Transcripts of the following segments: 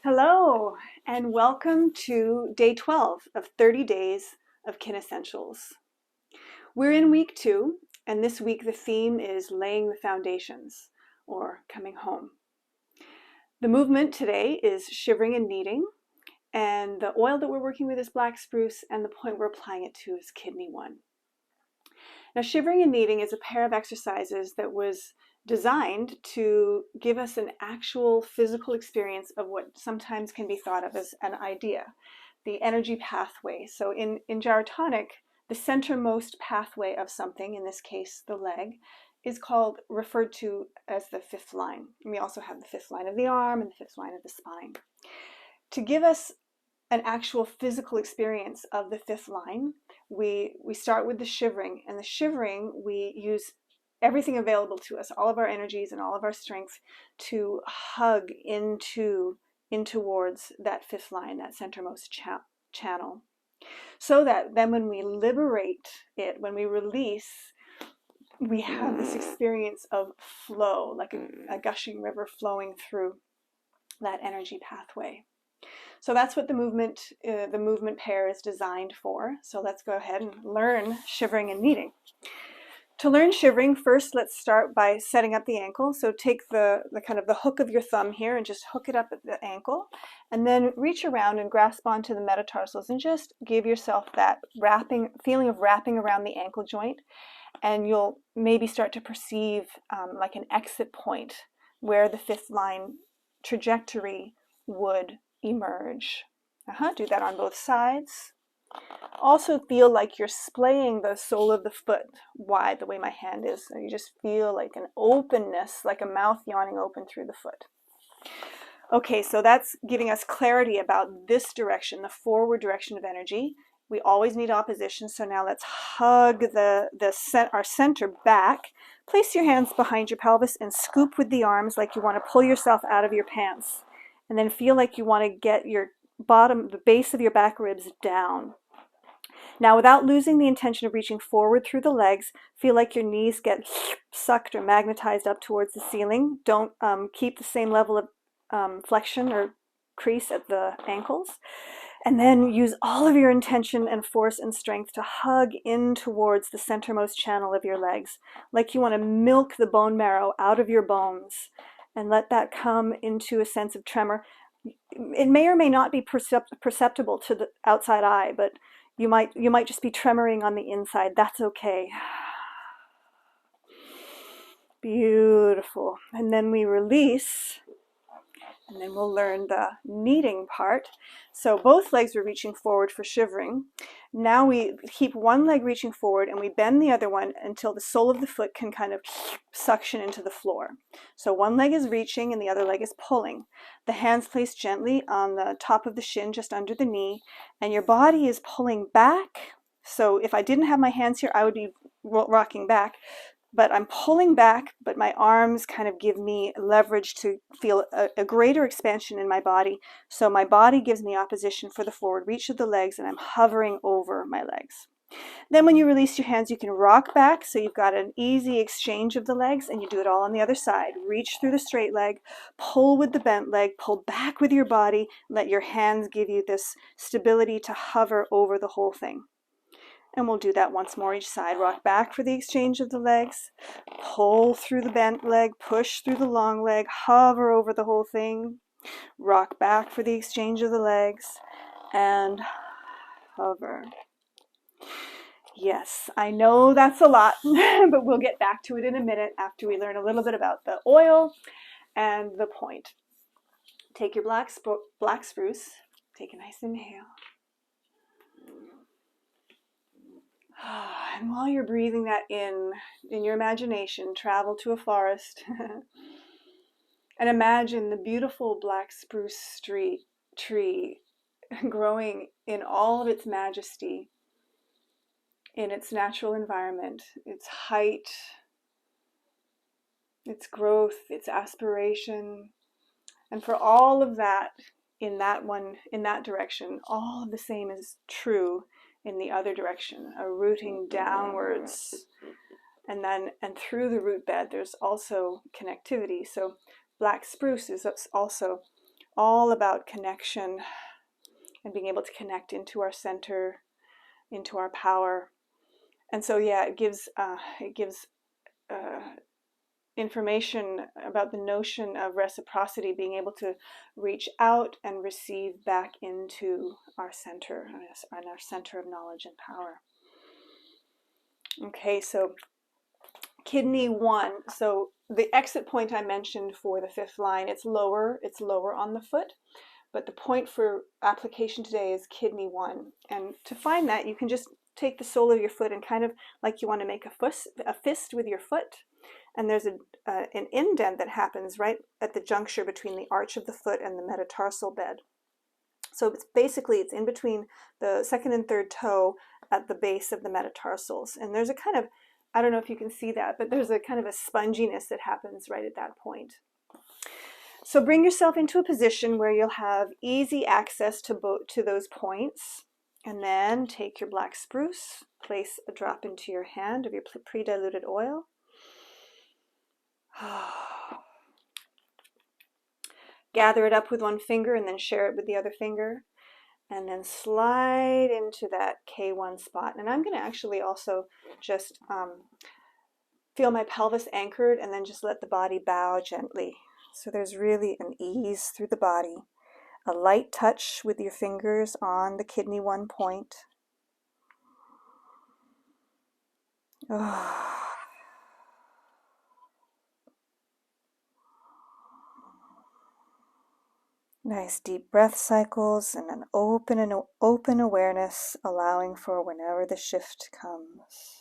Hello, and welcome to day 12 of 30 days of KineScentials. We're in week 2, and this week the theme is laying the foundations, or coming home. The movement today is shivering and kneading, and the oil that we're working with is black spruce, and the point we're applying it to is kidney 1. Now, shivering and kneading is a pair of exercises that was designed to give us an actual physical experience of what sometimes can be thought of as an idea, the energy pathway. So in gyrotonic, the centermost pathway of something, in this case the leg, is referred to as the fifth line. And we also have the fifth line of the arm and the fifth line of the spine. To give us an actual physical experience of the fifth line, we start with the shivering. And the shivering, we use everything available to us, all of our energies and all of our strength, to hug in towards that fifth line, that centermost channel. So that then when we liberate it, when we release, we have this experience of flow, like a gushing river flowing through that energy pathway. So that's what the movement pair is designed for. So let's go ahead and learn shivering and kneading. To learn shivering, first let's start by setting up the ankle. So take the kind of the hook of your thumb here and just hook it up at the ankle, and then reach around and grasp onto the metatarsals and just give yourself that feeling of wrapping around the ankle joint, and you'll maybe start to perceive like an exit point where the fifth line trajectory would emerge. Do that on both sides. Also feel like you're splaying the sole of the foot wide the way my hand is. So you just feel like an openness, like a mouth yawning open through the foot. Okay, so that's giving us clarity about this direction, the forward direction of energy. We always need opposition, so now let's hug our center back. Place your hands behind your pelvis and scoop with the arms like you want to pull yourself out of your pants. And then feel like you want to get your the base of your back ribs down. Now, without losing the intention of reaching forward through the legs, feel like your knees get sucked or magnetized up towards the ceiling. Don't keep the same level of flexion or crease at the ankles. And then use all of your intention and force and strength to hug in towards the centermost channel of your legs, like you want to milk the bone marrow out of your bones, and let that come into a sense of tremor. It may or may not be perceptible to the outside eye, but you might just be tremoring on the inside. That's okay. Beautiful. And then we release, and then we'll learn the kneading part. So both legs are reaching forward for shivering. Now we keep one leg reaching forward and we bend the other one until the sole of the foot can kind of suction into the floor. So one leg is reaching and the other leg is pulling. The hands placed gently on the top of the shin, just under the knee, and your body is pulling back. So if I didn't have my hands here, I would be rocking back. But I'm pulling back, but my arms kind of give me leverage to feel a greater expansion in my body. So my body gives me opposition for the forward reach of the legs, and I'm hovering over my legs. Then when you release your hands, you can rock back, so you've got an easy exchange of the legs, and you do it all on the other side. Reach through the straight leg, pull with the bent leg, pull back with your body, let your hands give you this stability to hover over the whole thing. And we'll do that once more each side. Rock back for the exchange of the legs, pull through the bent leg, push through the long leg, hover over the whole thing, rock back for the exchange of the legs, and hover. Yes, I know that's a lot, but we'll get back to it in a minute after we learn a little bit about the oil and the point. Take your black spruce, take a nice inhale. And while you're breathing that in your imagination, travel to a forest and imagine the beautiful black spruce tree growing in all of its majesty, in its natural environment, its height, its growth, its aspiration. And for all of that, in that direction, all of the same is true in the other direction, a rooting downwards, and through the root bed there's also connectivity. So black spruce is also all about connection and being able to connect into our center, into our power. And so, yeah, it gives information about the notion of reciprocity, being able to reach out and receive back into our center, and our center of knowledge and power. Okay, so kidney 1. So the exit point I mentioned for the 5th line, it's lower on the foot, but the point for application today is kidney 1. And to find that, you can just take the sole of your foot and kind of like you want to make a fist with your foot. And there's an indent that happens right at the juncture between the arch of the foot and the metatarsal bed. So it's in between the 2nd and 3rd toe at the base of the metatarsals. And there's a kind of, I don't know if you can see that, but there's a kind of a sponginess that happens right at that point. So bring yourself into a position where you'll have easy access to those points. And then take your black spruce, place a drop into your hand of your pre-diluted oil. Gather it up with one finger and then share it with the other finger, and then slide into that K1 spot. And I'm going to actually also just feel my pelvis anchored and then just let the body bow gently. So there's really an ease through the body. A light touch with your fingers on the kidney 1 point. Nice deep breath cycles and an open awareness, allowing for whenever the shift comes.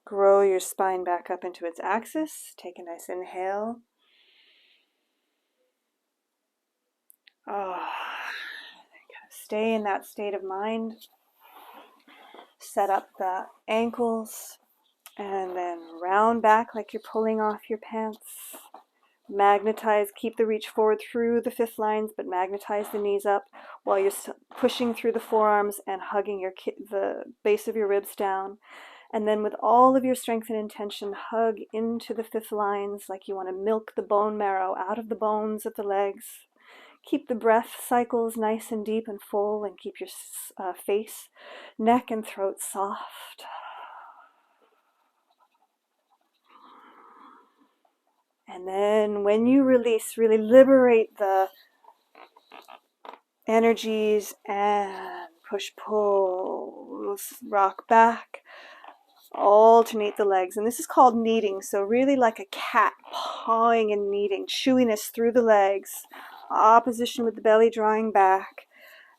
Grow your spine back up into its axis. Take a nice inhale. Stay in that state of mind. Set up the ankles and then round back like you're pulling off your pants. Magnetize, keep the reach forward through the 5th lines, but magnetize the knees up while you're pushing through the forearms and hugging the base of your ribs down. And then with all of your strength and intention, hug into the 5th lines like you want to milk the bone marrow out of the bones of the legs. Keep the breath cycles nice and deep and full, and keep your face, neck, and throat soft. And then when you release, really liberate the energies and push-pull, rock back, alternate the legs. And this is called kneading, so really like a cat pawing and kneading, chewiness through the legs, opposition with the belly drawing back.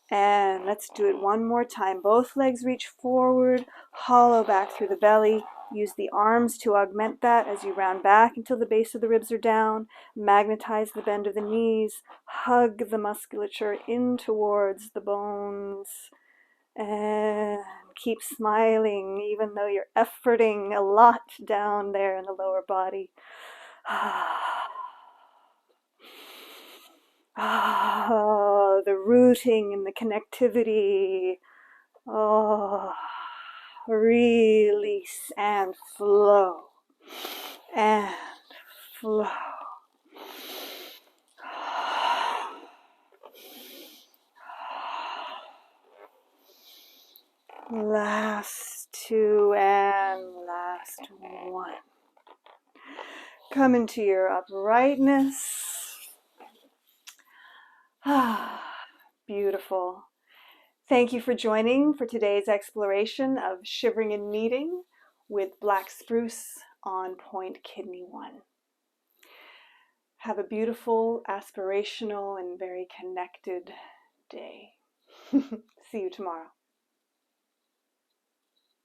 And let's do it one more time. Both legs reach forward, hollow back through the belly. Use the arms to augment that as you round back until the base of the ribs are down. Magnetize the bend of the knees. Hug the musculature in towards the bones. And keep smiling even though you're efforting a lot down there in the lower body. The rooting and the connectivity. Release and flow. And flow. Last 2 and last 1. Come into your uprightness. Beautiful. Thank you for joining for today's exploration of shivering and kneading with black spruce on point kidney 1. Have a beautiful, aspirational, and very connected day. See you tomorrow.